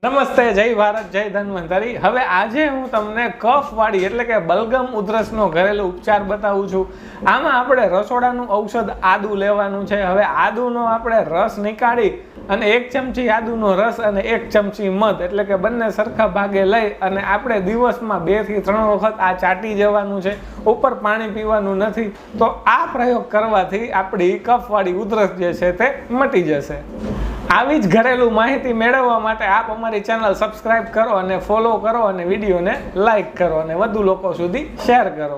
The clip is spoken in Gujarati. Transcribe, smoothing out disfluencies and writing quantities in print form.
નમસ્તે, જય ભારત, જય ધન્વંતરી। હવે આજે હું તમને કફવાળી એટલે કે બલગમ ઉધરસનો ઘરેલું ઉપચાર બતાવું છું। આમાં આપણે રસોડાનું ઔષધ આદુ લેવાનું છે। હવે આદુનો આપણે રસ નીકાળી અને 1 ચમચી આદુનો રસ અને 1 ચમચી મધ એટલે કે બંને સરખા ભાગે લઈ અને આપણે દિવસમાં 2 થી 3 વખત આ ચાટી જવાનું છે। ઉપર પાણી પીવાનું નથી। તો આ પ્રયોગ કરવાથી આપણી કફવાળી ઉધરસ જે છે તે મટી જશે। આવી જ ઘરેલું માહિતી મેળવવા માટે આપ અમારી ચેનલ સબસ્ક્રાઇબ કરો અને ફોલો કરો અને વિડીયોને લાઈક કરો અને વધુ લોકો સુધી શેર કરો।